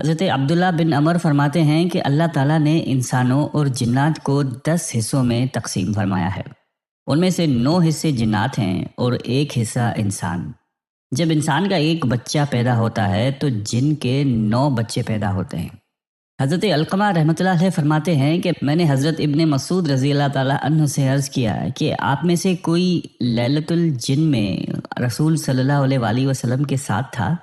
حضرت عبداللہ بن عمر فرماتے ہیں کہ اللہ تعالیٰ نے انسانوں اور جنات کو 10 حصوں میں تقسیم فرمایا ہے۔ ان میں سے 9 حصے جنات ہیں اور 1 حصہ انسان۔ جب انسان کا ایک بچہ پیدا ہوتا ہے تو جن کے 9 بچے پیدا ہوتے ہیں۔ حضرت علقمہ رحمۃ اللہ علیہ فرماتے ہیں کہ میں نے حضرت ابن مسعود رضی اللہ تعالیٰ عنہ سے عرض کیا کہ آپ میں سے کوئی لیلۃ الجن میں رسول صلی اللہ علیہ وآلہ وسلم کے ساتھ تھا؟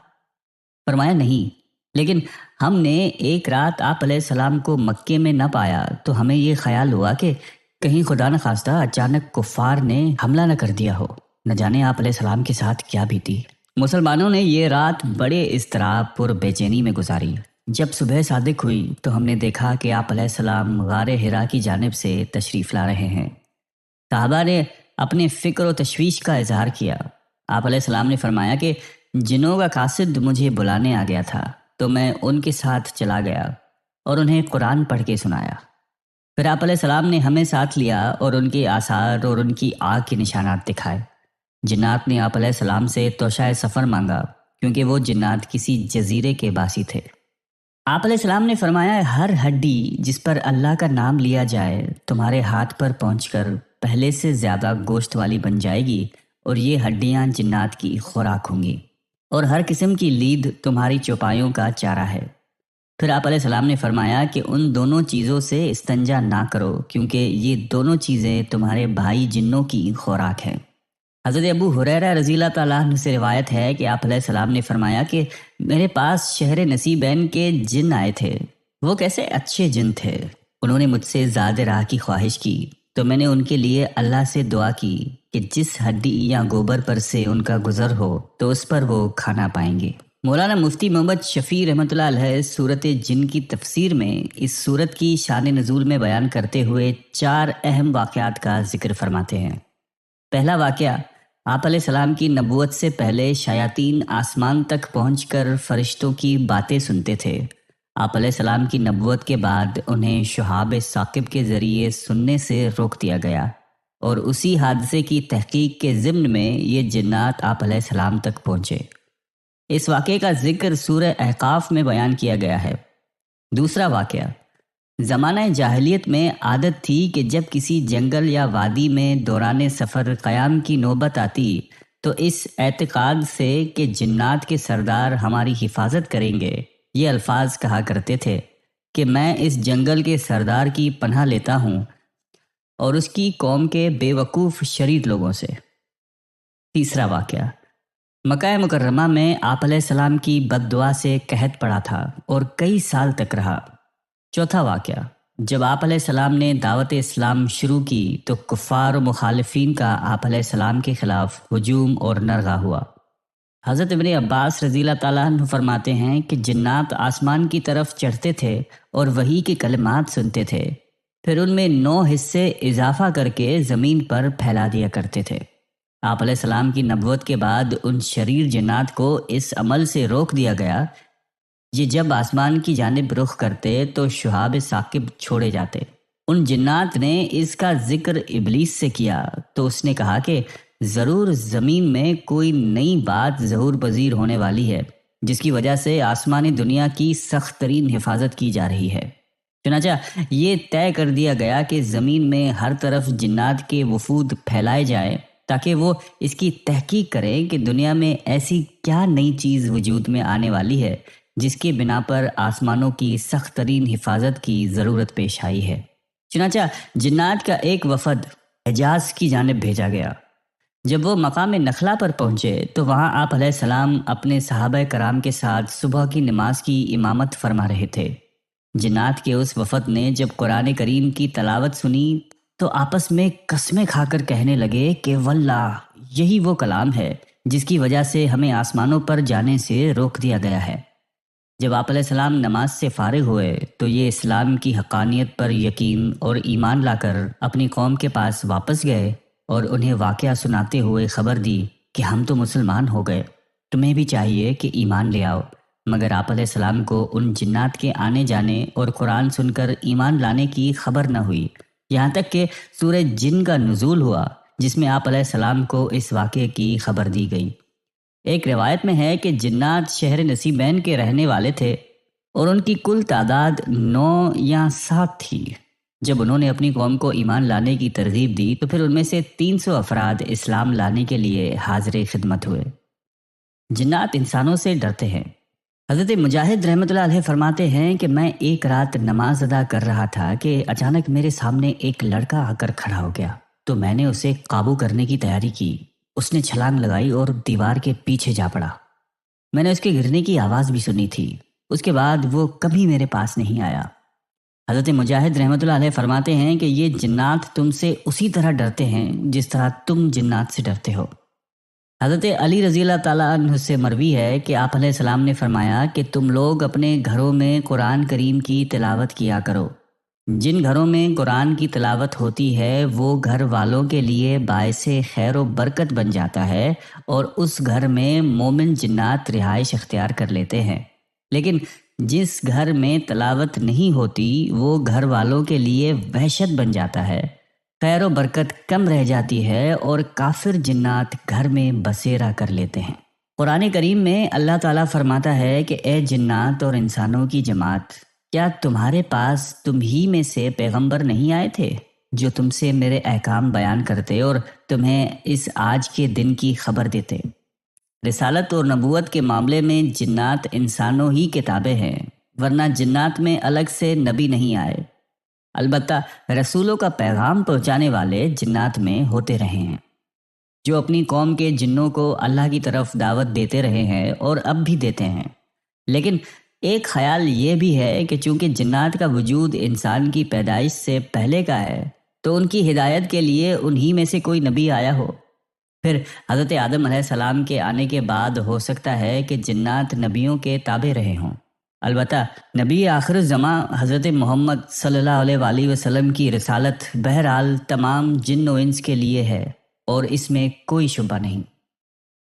فرمایا نہیں، لیکن ہم نے ایک رات آپ علیہ السلام کو مکے میں نہ پایا تو ہمیں یہ خیال ہوا کہ کہیں خدا نخواستہ اچانک کفار نے حملہ نہ کر دیا ہو، نہ جانے آپ علیہ السلام کے ساتھ کیا بیتی۔ مسلمانوں نے یہ رات بڑے اضطراب اور بے چینی میں گزاری۔ جب صبح صادق ہوئی تو ہم نے دیکھا کہ آپ علیہ السلام غار حرا کی جانب سے تشریف لا رہے ہیں۔ صحابہ نے اپنے فکر و تشویش کا اظہار کیا۔ آپ علیہ السلام نے فرمایا کہ جنوں کا قاصد مجھے بلانے آ گیا تھا تو میں ان کے ساتھ چلا گیا اور انہیں قرآن پڑھ کے سنایا۔ پھر آپ علیہ السلام نے ہمیں ساتھ لیا اور ان کے آثار اور ان کی آگ کے نشانات دکھائے۔ جنات نے آپ علیہ السلام سے توشہ سفر مانگا کیونکہ وہ جنات کسی جزیرے کے باسی تھے۔ آپ علیہ السلام نے فرمایا ہر ہڈی جس پر اللہ کا نام لیا جائے تمہارے ہاتھ پر پہنچ کر پہلے سے زیادہ گوشت والی بن جائے گی اور یہ ہڈیاں جنات کی خوراک ہوں گی، اور ہر قسم کی لید تمہاری چوپایوں کا چارہ ہے۔ پھر آپ علیہ السلام نے فرمایا کہ ان دونوں چیزوں سے استنجا نہ کرو کیونکہ یہ دونوں چیزیں تمہارے بھائی جنوں کی خوراک ہیں۔ حضرت ابو ہریرہ رضی اللہ تعالیٰ عنہ سے روایت ہے کہ آپ علیہ السلام نے فرمایا کہ میرے پاس شہر نصیبین کے جن آئے تھے، وہ کیسے اچھے جن تھے۔ انہوں نے مجھ سے زاد راہ کی خواہش کی تو میں نے ان کے لیے اللہ سے دعا کی کہ جس ہڈی یا گوبر پر سے ان کا گزر ہو تو اس پر وہ کھانا پائیں گے۔ مولانا مفتی محمد شفیع رحمۃ اللہ علیہ صورت جن کی تفسیر میں اس صورت کی شان نزول میں بیان کرتے ہوئے 4 اہم واقعات کا ذکر فرماتے ہیں۔ پہلا واقعہ، آپ علیہ السلام کی نبوت سے پہلے شیاطین آسمان تک پہنچ کر فرشتوں کی باتیں سنتے تھے۔ آپ علیہ السلام کی نبوت کے بعد انہیں شہاب ثاقب کے ذریعے سننے سے روک دیا گیا، اور اسی حادثے کی تحقیق کے ضمن میں یہ جنات آپ علیہ السلام تک پہنچے۔ اس واقعے کا ذکر سورہ احقاف میں بیان کیا گیا ہے۔ دوسرا واقعہ، زمانہ جاہلیت میں عادت تھی کہ جب کسی جنگل یا وادی میں دوران سفر قیام کی نوبت آتی تو اس اعتقاد سے کہ جنات کے سردار ہماری حفاظت کریں گے، یہ الفاظ کہا کرتے تھے کہ میں اس جنگل کے سردار کی پناہ لیتا ہوں اور اس کی قوم کے بے وقوف شریر لوگوں سے۔ تیسرا واقعہ، مکہ مکرمہ میں آپ علیہ السلام کی بد دعا سے قحط پڑا تھا اور کئی سال تک رہا۔ چوتھا واقعہ، جب آپ علیہ السلام نے دعوت اسلام شروع کی تو کفار و مخالفین کا آپ علیہ السلام کے خلاف ہجوم اور نرغہ ہوا۔ حضرت ابن عباس رضی اللہ تعالیٰ عنہ فرماتے ہیں کہ جنات آسمان کی طرف چڑھتے تھے اور وحی کے کلمات سنتے تھے، پھر ان میں 9 حصے اضافہ کر کے زمین پر پھیلا دیا کرتے تھے۔ آپ علیہ السلام کی نبوت کے بعد ان شریر جنات کو اس عمل سے روک دیا گیا۔ یہ جب آسمان کی جانب رخ کرتے تو شہاب ثاقب چھوڑے جاتے۔ ان جنات نے اس کا ذکر ابلیس سے کیا تو اس نے کہا کہ ضرور زمین میں کوئی نئی بات ظہور پذیر ہونے والی ہے جس کی وجہ سے آسمانی دنیا کی سخت ترین حفاظت کی جا رہی ہے۔ چنانچہ یہ طے کر دیا گیا کہ زمین میں ہر طرف جنات کے وفود پھیلائے جائیں تاکہ وہ اس کی تحقیق کریں کہ دنیا میں ایسی کیا نئی چیز وجود میں آنے والی ہے جس کے بنا پر آسمانوں کی سخت ترین حفاظت کی ضرورت پیش آئی ہے۔ چنانچہ جنات کا ایک وفد حجاز کی جانب بھیجا گیا۔ جب وہ مقام نخلا پر پہنچے تو وہاں آپ علیہ السلام اپنے صحابہ کرام کے ساتھ صبح کی نماز کی امامت فرما رہے تھے۔ جنات کے اس وفد نے جب قرآن کریم کی تلاوت سنی تو آپس میں قسمیں کھا کر کہنے لگے کہ واللہ یہی وہ کلام ہے جس کی وجہ سے ہمیں آسمانوں پر جانے سے روک دیا گیا ہے۔ جب آپ علیہ السلام نماز سے فارغ ہوئے تو یہ اسلام کی حقانیت پر یقین اور ایمان لا کر اپنی قوم کے پاس واپس گئے اور انہیں واقعہ سناتے ہوئے خبر دی کہ ہم تو مسلمان ہو گئے، تمہیں بھی چاہیے کہ ایمان لے آؤ۔ مگر آپ علیہ السلام کو ان جنات کے آنے جانے اور قرآن سن کر ایمان لانے کی خبر نہ ہوئی، یہاں تک کہ سورہ جن کا نزول ہوا جس میں آپ علیہ السلام کو اس واقعے کی خبر دی گئی۔ ایک روایت میں ہے کہ جنات شہر نصیبین کے رہنے والے تھے، اور ان کی کل تعداد 9 یا 7 تھی۔ جب انہوں نے اپنی قوم کو ایمان لانے کی ترغیب دی تو پھر ان میں سے 300 افراد اسلام لانے کے لیے حاضر خدمت ہوئے۔ جنات انسانوں سے ڈرتے ہیں۔ حضرت مجاہد رحمۃ اللہ علیہ فرماتے ہیں کہ میں ایک رات نماز ادا کر رہا تھا کہ اچانک میرے سامنے ایک لڑکا آ کر کھڑا ہو گیا، تو میں نے اسے قابو کرنے کی تیاری کی۔ اس نے چھلانگ لگائی اور دیوار کے پیچھے جا پڑا۔ میں نے اس کے گرنے کی آواز بھی سنی تھی۔ اس کے بعد وہ کبھی میرے پاس نہیں آیا۔ حضرت مجاہد رحمۃ اللہ علیہ فرماتے ہیں کہ یہ جنات تم سے اسی طرح ڈرتے ہیں جس طرح تم جنات سے ڈرتے ہو۔ حضرت علی رضی اللہ تعالیٰ عنہ سے مروی ہے کہ آپ علیہ السلام نے فرمایا کہ تم لوگ اپنے گھروں میں قرآن کریم کی تلاوت کیا کرو۔ جن گھروں میں قرآن کی تلاوت ہوتی ہے وہ گھر والوں کے لیے باعث خیر و برکت بن جاتا ہے اور اس گھر میں مومن جنات رہائش اختیار کر لیتے ہیں، لیکن جس گھر میں تلاوت نہیں ہوتی وہ گھر والوں کے لیے وحشت بن جاتا ہے، خیر و برکت کم رہ جاتی ہے اور کافر جنات گھر میں بسیرا کر لیتے ہیں۔ قرآن کریم میں اللہ تعالیٰ فرماتا ہے کہ اے جنات اور انسانوں کی جماعت، کیا تمہارے پاس تم ہی میں سے پیغمبر نہیں آئے تھے جو تم سے میرے احکام بیان کرتے اور تمہیں اس آج کے دن کی خبر دیتے؟ رسالت اور نبوت کے معاملے میں جنات انسانوں ہی کے تابع ہیں، ورنہ جنات میں الگ سے نبی نہیں آئے۔ البتہ رسولوں کا پیغام پہنچانے والے جنات میں ہوتے رہے ہیں، جو اپنی قوم کے جنوں کو اللہ کی طرف دعوت دیتے رہے ہیں اور اب بھی دیتے ہیں۔ لیکن ایک خیال یہ بھی ہے کہ چونکہ جنات کا وجود انسان کی پیدائش سے پہلے کا ہے تو ان کی ہدایت کے لیے انہی میں سے کوئی نبی آیا ہو۔ پھر حضرت آدم علیہ السلام کے آنے کے بعد ہو سکتا ہے کہ جنات نبیوں کے تابع رہے ہوں۔ البتہ نبی آخر الزماں حضرت محمد صلی اللہ علیہ وآلہ وسلم کی رسالت بہرحال تمام جن و انس کے لیے ہے اور اس میں کوئی شبہ نہیں۔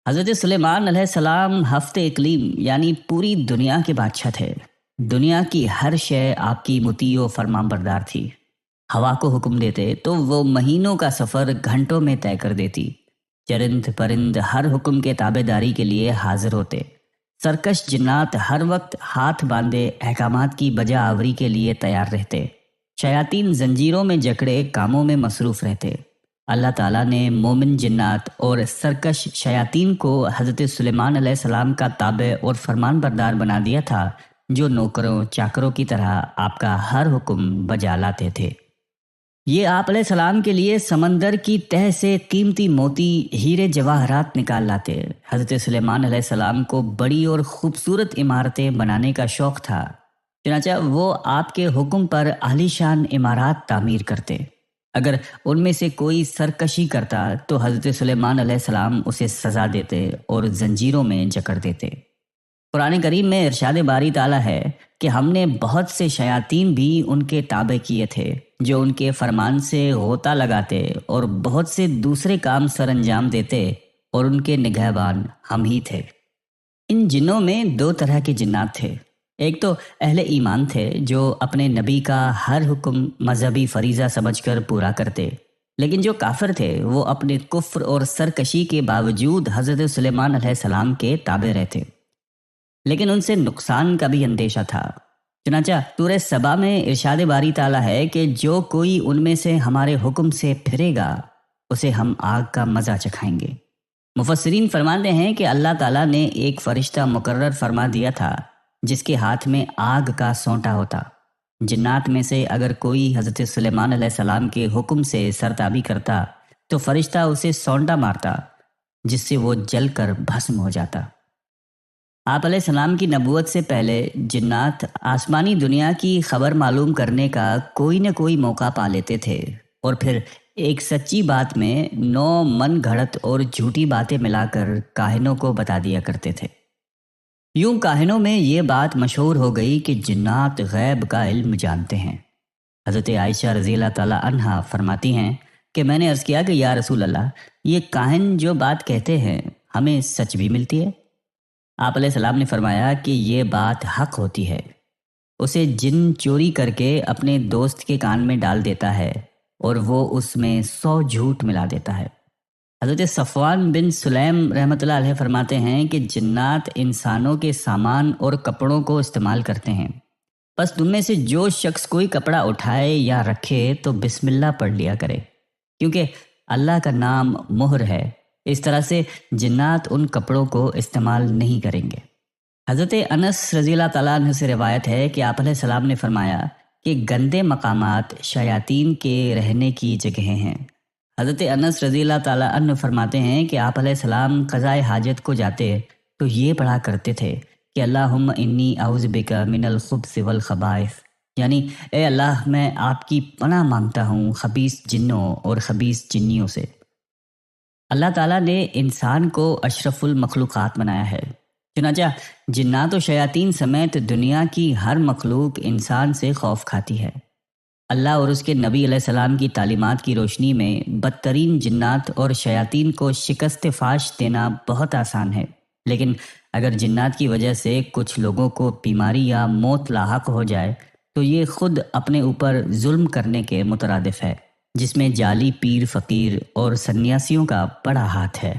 حضرت سلیمان علیہ السلام ہفت اقلیم یعنی پوری دنیا کے بادشاہ تھے۔ دنیا کی ہر شے آپ کی مطیع و فرمان بردار تھی۔ ہوا کو حکم دیتے تو وہ مہینوں کا سفر گھنٹوں میں طے کر دیتی۔ چرند پرند ہر حکم کے تابع داری کے لیے حاضر ہوتے۔ سرکش جنات ہر وقت ہاتھ باندھے احکامات کی بجا آوری کے لیے تیار رہتے۔ شیاطین زنجیروں میں جکڑے کاموں میں مصروف رہتے۔ اللہ تعالیٰ نے مومن جنات اور سرکش شیاطین کو حضرت سلیمان علیہ السلام کا تابع اور فرمان بردار بنا دیا تھا، جو نوکروں چاکروں کی طرح آپ کا ہر حکم بجا لاتے تھے۔ یہ آپ علیہ السلام کے لیے سمندر کی تہ سے قیمتی موتی ہیرے جواہرات نکال لاتے۔ حضرت سلیمان علیہ السلام کو بڑی اور خوبصورت عمارتیں بنانے کا شوق تھا، چنانچہ وہ آپ کے حکم پر عالی شان عمارات تعمیر کرتے۔ اگر ان میں سے کوئی سرکشی کرتا تو حضرت سلیمان علیہ السلام اسے سزا دیتے اور زنجیروں میں جکڑ دیتے۔ قرآن کریم میں ارشاد باری تعالیٰ ہے کہ ہم نے بہت سے شیاطین بھی ان کے تابع کیے تھے جو ان کے فرمان سے غوطہ لگاتے اور بہت سے دوسرے کام سر انجام دیتے، اور ان کے نگہبان ہم ہی تھے۔ ان جنوں میں 2 طرح کے جنات تھے۔ ایک تو اہل ایمان تھے جو اپنے نبی کا ہر حکم مذہبی فریضہ سمجھ کر پورا کرتے، لیکن جو کافر تھے وہ اپنے کفر اور سرکشی کے باوجود حضرت سلیمان علیہ السلام کے تابع رہتے، لیکن ان سے نقصان کا بھی اندیشہ تھا۔ چنانچہ سورہ سبا میں ارشاد باری تعالیٰ ہے کہ جو کوئی ان میں سے ہمارے حکم سے پھرے گا اسے ہم آگ کا مزہ چکھائیں گے۔ مفسرین فرماتے ہیں کہ اللہ تعالیٰ نے ایک فرشتہ مقرر فرما دیا تھا جس کے ہاتھ میں آگ کا سونٹا ہوتا۔ جنات میں سے اگر کوئی حضرت سلیمان علیہ السلام کے حکم سے سرتابی کرتا تو فرشتہ اسے سونٹا مارتا، جس سے وہ جل کر بھسم ہو جاتا۔ آپ علیہ السلام کی نبوت سے پہلے جنات آسمانی دنیا کی خبر معلوم کرنے کا کوئی نہ کوئی موقع پا لیتے تھے، اور پھر ایک سچی بات میں 9 من گھڑت اور جھوٹی باتیں ملا کر کاہنوں کو بتا دیا کرتے تھے۔ یوں کاہنوں میں یہ بات مشہور ہو گئی کہ جنات غیب کا علم جانتے ہیں۔ حضرت عائشہ رضی اللہ تعالی عنہا فرماتی ہیں کہ میں نے عرض کیا کہ یا رسول اللہ، یہ کاہن جو بات کہتے ہیں ہمیں سچ بھی ملتی ہے؟ آپ علیہ السلام نے فرمایا کہ یہ بات حق ہوتی ہے۔ اسے جن چوری کر کے اپنے دوست کے کان میں ڈال دیتا ہے اور وہ اس میں 100 جھوٹ ملا دیتا ہے۔ حضرت صفوان بن سلیم رحمۃ اللہ علیہ فرماتے ہیں کہ جنات انسانوں کے سامان اور کپڑوں کو استعمال کرتے ہیں، بس تم میں سے جو شخص کوئی کپڑا اٹھائے یا رکھے تو بسم اللہ پڑھ لیا کرے، کیونکہ اللہ کا نام مہر ہے۔ اس طرح سے جنات ان کپڑوں کو استعمال نہیں کریں گے۔ حضرت انس رضی اللہ تعالیٰ عنہ سے روایت ہے کہ آپ علیہ السلام نے فرمایا کہ گندے مقامات شیاطین کے رہنے کی جگہیں ہیں۔ حضرت انس رضی اللہ تعالیٰ عنہ فرماتے ہیں کہ آپ علیہ السلام قضائے حاجت کو جاتے تو یہ پڑھا کرتے تھے کہ اللہم انی اعوذ بک من الخبث والخبائث، یعنی اے اللہ میں آپ کی پناہ مانگتا ہوں خبیث جنوں اور خبیث جنیوں سے۔ اللہ تعالیٰ نے انسان کو اشرف المخلوقات بنایا ہے، چنانچہ جنات و شیاطین سمیت دنیا کی ہر مخلوق انسان سے خوف کھاتی ہے۔ اللہ اور اس کے نبی علیہ السلام کی تعلیمات کی روشنی میں بدترین جنات اور شیاطین کو شکست فاش دینا بہت آسان ہے، لیکن اگر جنات کی وجہ سے کچھ لوگوں کو بیماری یا موت لاحق ہو جائے تو یہ خود اپنے اوپر ظلم کرنے کے مترادف ہے، جس میں جعلی پیر فقیر اور سنیاسیوں کا بڑا ہاتھ ہے۔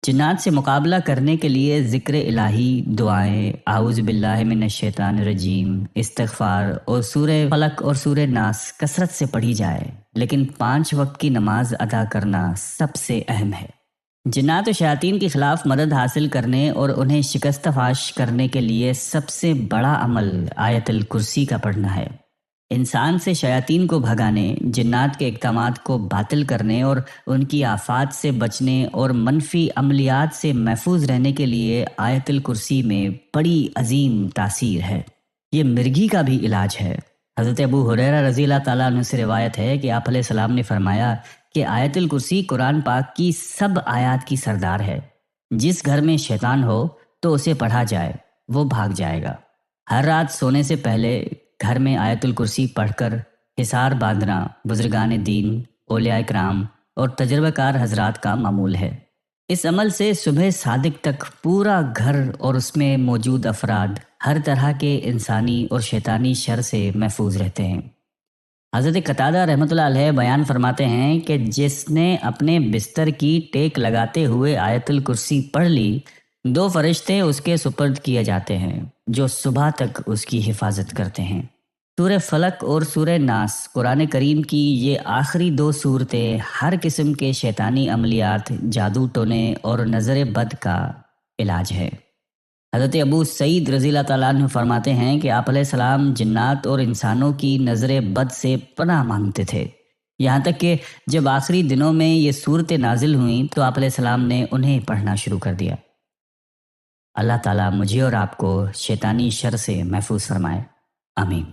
جنات سے مقابلہ کرنے کے لیے ذکر الہی، دعائیں، اعوذ باللہ من الشیطان الرجیم، استغفار اور سورہ فلق اور سورہ ناس کثرت سے پڑھی جائے، لیکن 5 وقت کی نماز ادا کرنا سب سے اہم ہے۔ جنات و شیاطین کے خلاف مدد حاصل کرنے اور انہیں شکست فاش کرنے کے لیے سب سے بڑا عمل آیت الکرسی کا پڑھنا ہے۔ انسان سے شیاطین کو بھگانے، جنات کے اقدامات کو باطل کرنے اور ان کی آفات سے بچنے اور منفی عملیات سے محفوظ رہنے کے لیے آیت الکرسی میں بڑی عظیم تاثیر ہے۔ یہ مرگی کا بھی علاج ہے۔ حضرت ابو ہریرہ رضی اللہ تعالیٰ عنہ سے روایت ہے کہ آپ علیہ السلام نے فرمایا کہ آیت الکرسی قرآن پاک کی سب آیات کی سردار ہے۔ جس گھر میں شیطان ہو تو اسے پڑھا جائے، وہ بھاگ جائے گا۔ ہر رات سونے سے پہلے گھر میں آیت الکرسی پڑھ کر حصار باندھنا بزرگان دین، اولیاء کرام اور تجربہ کار حضرات کا معمول ہے۔ اس عمل سے صبح صادق تک پورا گھر اور اس میں موجود افراد ہر طرح کے انسانی اور شیطانی شر سے محفوظ رہتے ہیں۔ حضرت قتادہ رحمۃ اللہ علیہ بیان فرماتے ہیں کہ جس نے اپنے بستر کی ٹیک لگاتے ہوئے آیت الکرسی پڑھ لی، 2 فرشتے اس کے سپرد کیے جاتے ہیں جو صبح تک اس کی حفاظت کرتے ہیں۔ سورہ فلق اور سورہ ناس قرآن کریم کی یہ آخری 2 صورتیں ہر قسم کے شیطانی عملیات، جادو ٹونے اور نظر بد کا علاج ہے۔ حضرت ابو سعید رضی اللہ تعالیٰ عنہ فرماتے ہیں کہ آپ علیہ السلام جنات اور انسانوں کی نظر بد سے پناہ مانگتے تھے، یہاں تک کہ جب آخری دنوں میں یہ صورتیں نازل ہوئیں تو آپ علیہ السلام نے انہیں پڑھنا شروع کر دیا۔ اللہ تعالیٰ مجھے اور آپ کو شیطانی شر سے محفوظ فرمائے، آمین۔